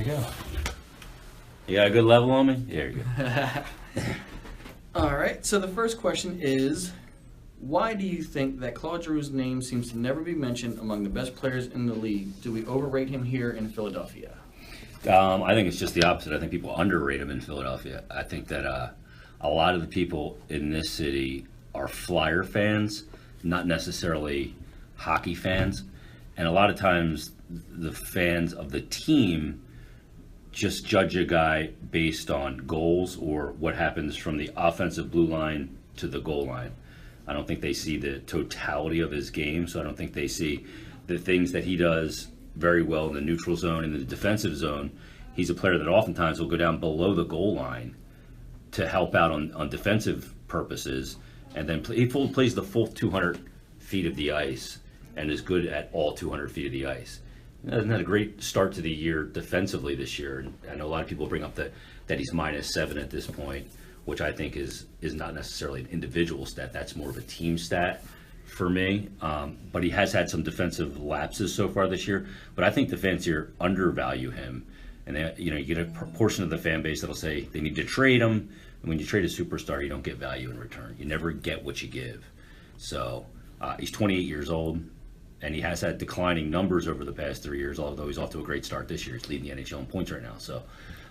go. You got a good level on me? There you go. All right, so the first question is, why do you think that Claude Giroux's name seems to never be mentioned among the best players in the league? Do we overrate him here in Philadelphia? I think it's just the opposite. I think people underrate him in Philadelphia. I think that a lot of the people in this city are Flyer fans, not necessarily hockey fans. And a lot of times the fans of the team just judge a guy based on goals or what happens from the offensive blue line to the goal line. I don't think they see the totality of his game, so I don't think they see the things that he does very well in the neutral zone and the defensive zone. He's a player that oftentimes will go down below the goal line to help out on defensive purposes, and then he plays the full 200 feet of the ice and is good at all 200 feet of the ice. Hasn't had a great start to the year defensively this year. And I know a lot of people bring up that he's -7 at this point, which I think is not necessarily an individual stat. That's more of a team stat for me. But he has had some defensive lapses so far this year. But I think the fans here undervalue him. And you get a portion of the fan base that'll say they need to trade him. And when you trade a superstar, you don't get value in return. You never get what you give. So he's 28 years old. And he has had declining numbers over the past 3 years, although he's off to a great start this year. He's leading the NHL in points right now. So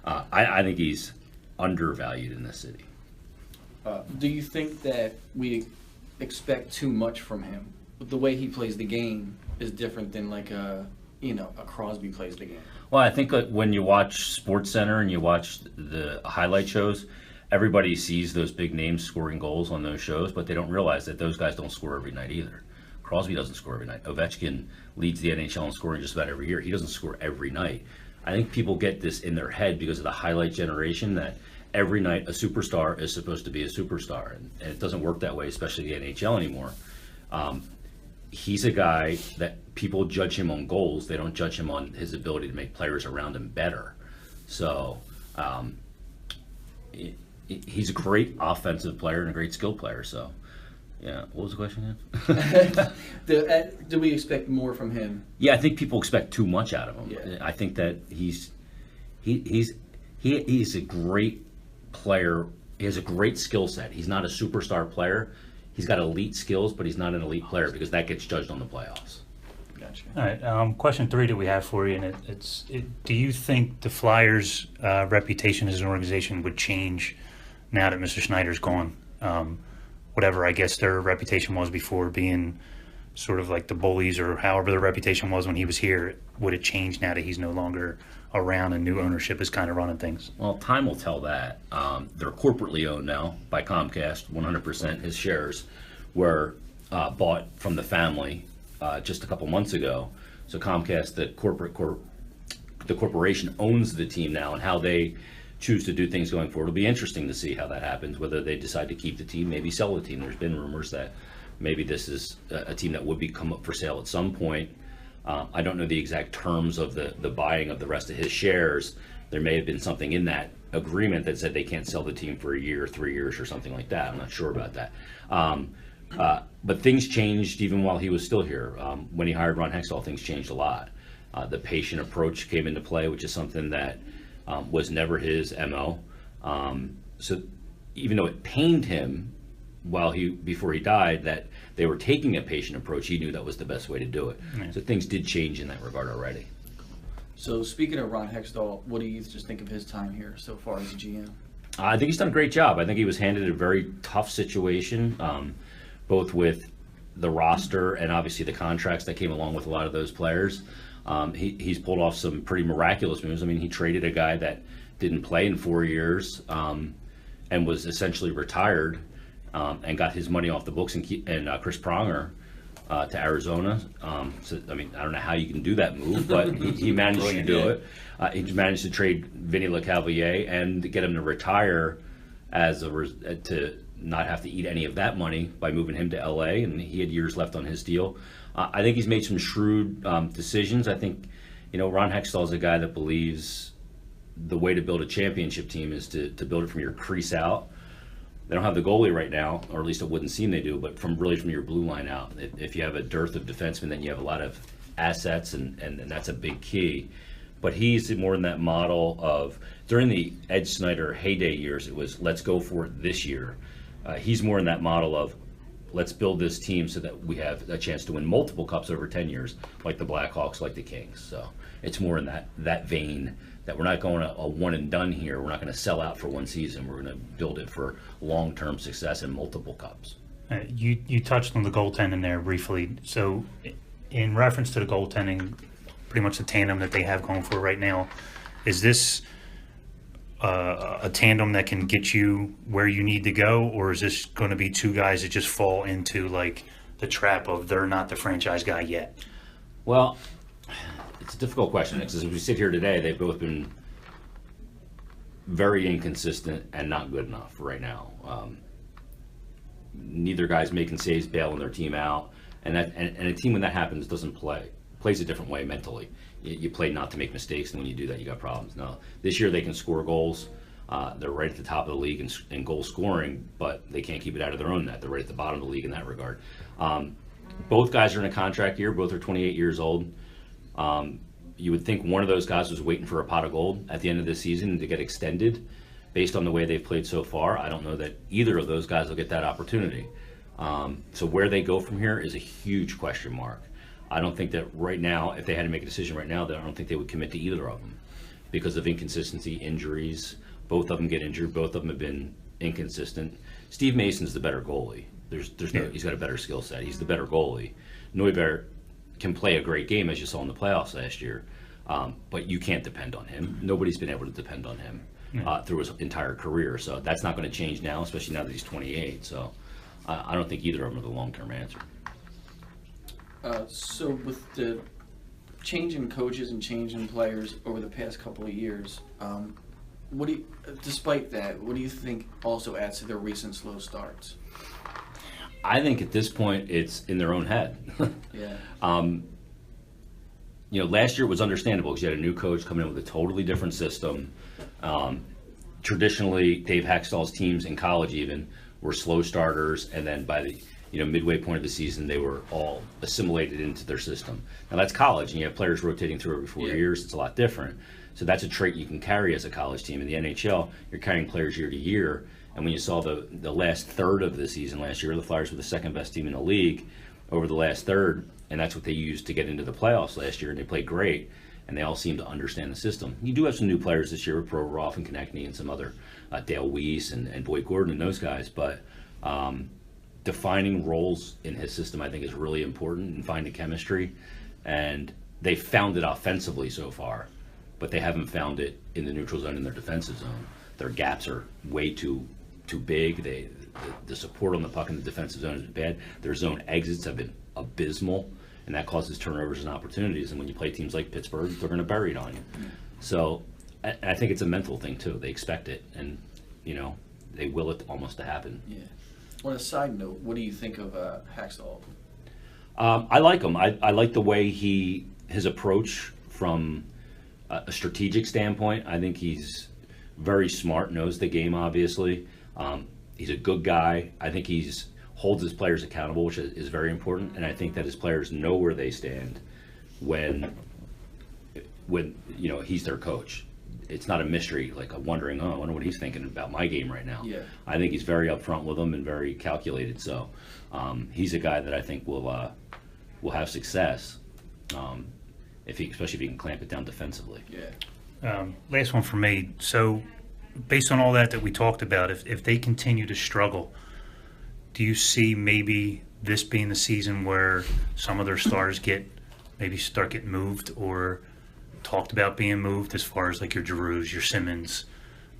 I think he's undervalued in this city. Do you think that we expect too much from him? The way he plays the game is different than like a Crosby plays the game. Well, I think when you watch SportsCenter and you watch the highlight shows, everybody sees those big names scoring goals on those shows, but they don't realize that those guys don't score every night either. Crosby doesn't score every night. Ovechkin leads the NHL in scoring just about every year. He doesn't score every night. I think people get this in their head because of the highlight generation that every night a superstar is supposed to be a superstar. And it doesn't work that way, especially the NHL anymore. He's a guy that people judge him on goals. They don't judge him on his ability to make players around him better. So he's a great offensive player and a great skill player. So. Yeah, what was the question again? Do we expect more from him? Yeah, I think people expect too much out of him. Yeah. I think that he's a great player. He has a great skill set. He's not a superstar player. He's got elite skills, but he's not an elite player because that gets judged on the playoffs. Gotcha. All right, question 3 that we have for you, and do you think the Flyers' reputation as an organization would change now that Mr. Schneider's gone? Whatever I guess their reputation was before, being sort of like the bullies or however their reputation was when he was here, would it change now that he's no longer around and new ownership is kind of running things? Well, time will tell that. They're corporately owned now by Comcast. 100% his shares were bought from the family just a couple months ago. So Comcast, the corporation, owns the team now, and how they choose to do things going forward. It'll be interesting to see how that happens, whether they decide to keep the team, maybe sell the team. There's been rumors that maybe this is a team that would come up for sale at some point. I don't know the exact terms of the buying of the rest of his shares. There may have been something in that agreement that said they can't sell the team for a year, 3 years, or something like that. I'm not sure about that. But things changed even while he was still here. When he hired Ron Hextall, things changed a lot. The patient approach came into play, which is something that was never his MO. So even though it pained him before he died that they were taking a patient approach, he knew that was the best way to do it. Mm-hmm. So things did change in that regard already. So speaking of Ron Hextall, what do you just think of his time here so far as a GM? I think he's done a great job. I think he was handed a very tough situation, both with the roster and obviously the contracts that came along with a lot of those players. He's pulled off some pretty miraculous moves. I mean, he traded a guy that didn't play in 4 years and was essentially retired and got his money off the books, and Chris Pronger to Arizona. So, I mean, I don't know how you can do that move, but he managed to do it. He managed to trade Vinny LeCavalier and get him to retire to not have to eat any of that money by moving him to LA, and he had years left on his deal. I think he's made some shrewd decisions. I think, Ron Hextall is a guy that believes the way to build a championship team is to build it from your crease out. They don't have the goalie right now, or at least it wouldn't seem they do, but from your blue line out. If you have a dearth of defensemen, then you have a lot of assets, and that's a big key. but he's more in that model of, during the Ed Snyder heyday years, it was let's go for it this year. He's more in that model of let's build this team so that we have a chance to win multiple cups over 10 years, like the Blackhawks, like the Kings. So it's more in that vein, that we're not going a one and done here. We're not going to sell out for one season. We're going to build it for long-term success and multiple cups. You touched on the goaltending there briefly. So in reference to the goaltending, pretty much the tandem that they have going for right now, is this a tandem that can get you where you need to go, or is this going to be two guys that just fall into like the trap of they're not the franchise guy yet? Well, it's a difficult question, because as we sit here today, they've both been very inconsistent and not good enough right now. Neither guy's making saves, bailing their team out, and a team, when that happens, plays a different way mentally. You play not to make mistakes, and when you do that, you got problems. Now, this year they can score goals. They're right at the top of the league in goal scoring, but they can't keep it out of their own net. They're right at the bottom of the league in that regard. Both guys are in a contract year. Both are 28 years old. You would think one of those guys was waiting for a pot of gold at the end of the season to get extended. Based on the way they've played so far, I don't know that either of those guys will get that opportunity. So where they go from here is a huge question mark. I don't think that right now, if they had to make a decision right now, I don't think they would commit to either of them because of inconsistency, injuries. Both of them get injured. Both of them have been inconsistent. Steve Mason's the better goalie. He's got a better skill set. He's the better goalie. Neuberg can play a great game, as you saw in the playoffs last year, but you can't depend on him. Nobody's been able to depend on him through his entire career. So that's not going to change now, especially now that he's 28. So I don't think either of them are the long-term answer. So with the change in coaches and change in players over the past couple of years, despite that, what do you think also adds to their recent slow starts? I think at this point it's in their own head. Yeah. Last year was understandable because you had a new coach coming in with a totally different system. Traditionally, Dave Haxtell's teams in college even were slow starters, and then by the midway point of the season, they were all assimilated into their system. Now that's college, and you have players rotating through every 4 years. It's a lot different. So that's a trait you can carry as a college team. In the NHL, you're carrying players year to year. And when you saw the last third of the season last year, the Flyers were the second best team in the league over the last third, and that's what they used to get into the playoffs last year, and they played great, and they all seem to understand the system. You do have some new players this year with Provorov and Konechny and some other Dale Weiss and Boyd Gordon and those guys, but defining roles in his system, I think, is really important, and finding chemistry. And they've found it offensively so far, but they haven't found it in the neutral zone, in their defensive zone. Their gaps are way too big. The support on the puck in the defensive zone is bad. Their zone exits have been abysmal, and that causes turnovers and opportunities. And when you play teams like Pittsburgh, they're going to bury it on you. So I think it's a mental thing too. They expect it, and they will it almost to happen. Yeah. On a side note, what do you think of Haxtell? I like him. I like the way his approach from a strategic standpoint. I think he's very smart, knows the game, obviously. He's a good guy. I think he's holds his players accountable, which is very important. And I think that his players know where they stand when he's their coach. It's not a mystery, like a wondering, I wonder what he's thinking about my game right now. Yeah. I think he's very upfront with them and very calculated. So he's a guy that I think will have success, especially if he can clamp it down defensively. Yeah. Last one for me. So based on all that we talked about, if they continue to struggle, do you see maybe this being the season where some of their stars start getting moved or talked about being moved, as far as like your Giroux, your Simmons,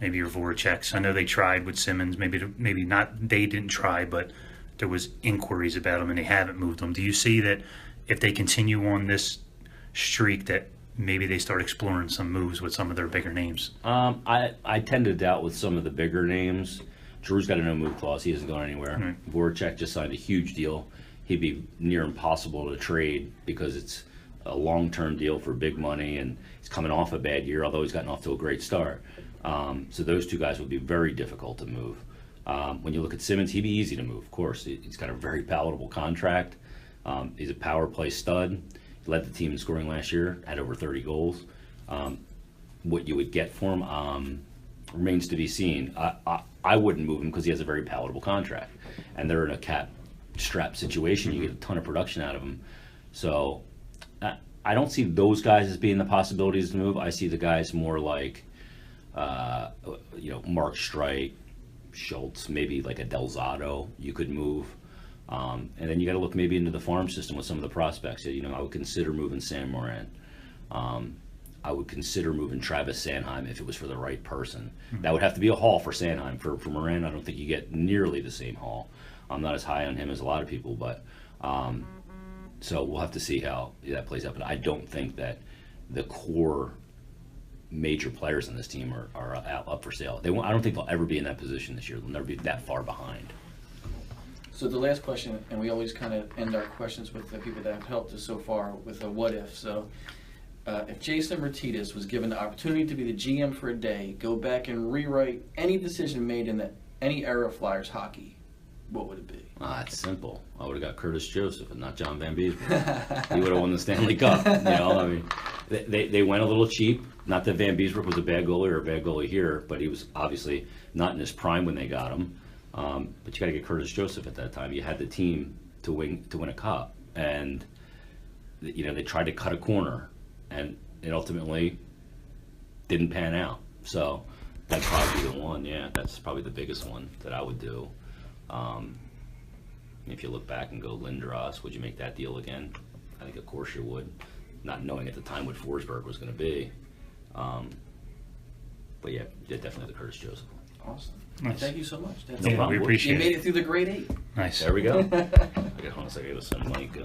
maybe your Voraceks? I know they tried with Simmons, maybe not, they didn't try, but there was inquiries about him and they haven't moved him. Do you see that if they continue on this streak that maybe they start exploring some moves with some of their bigger names? I tend to doubt with some of the bigger names. Drew's got a no-move clause. He hasn't gone anywhere. Right. Voracek just signed a huge deal. He'd be near impossible to trade because it's a long-term deal for big money, and he's coming off a bad year, although he's gotten off to a great start. So those two guys would be very difficult to move. When you look at Simmons, he'd be easy to move, of course. He's got a very palatable contract. He's a power play stud. He led the team in scoring last year, had over 30 goals. What you would get for him remains to be seen. I wouldn't move him because he has a very palatable contract, and they're in a cap strap situation. You get a ton of production out of him. So I don't see those guys as being the possibilities to move. I see the guys more like, Mark Streit, Schultz, maybe like a Delzato you could move. And then you got to look maybe into the farm system with some of the prospects. I would consider moving Sam Moran. I would consider moving Travis Sanheim if it was for the right person. That would have to be a haul for Sanheim. For Moran, I don't think you get nearly the same haul. I'm not as high on him as a lot of people, but so we'll have to see how that plays out. But I don't think that the core major players on this team are up for sale. I don't think they'll ever be in that position this year. They'll never be that far behind. So the last question, and we always kind of end our questions with the people that have helped us so far with a what if. So if Jason Myrtetus was given the opportunity to be the GM for a day, go back and rewrite any decision made in any era of Flyers hockey, what would it be? It's simple. I would have got Curtis Joseph and not John Van Beesbrook. He would have won the Stanley Cup. They went a little cheap. Not that Van Beesbrook was a bad goalie or a bad goalie here, but he was obviously not in his prime when they got him. But you got to get Curtis Joseph at that time. You had the team to win a cup, and they tried to cut a corner, and it ultimately didn't pan out. So that'd probably be the one. Yeah, that's probably the biggest one that I would do. If you look back and go Lindros, would you make that deal again? I think of course you would, not knowing at the time what Forsberg was going to be. But yeah, definitely the Curtis Joseph. Awesome. Nice. Thank you so much. Yeah, we appreciate You it. made it through the grade 8. Nice. There we go. Hold on a second. I got to send Mike.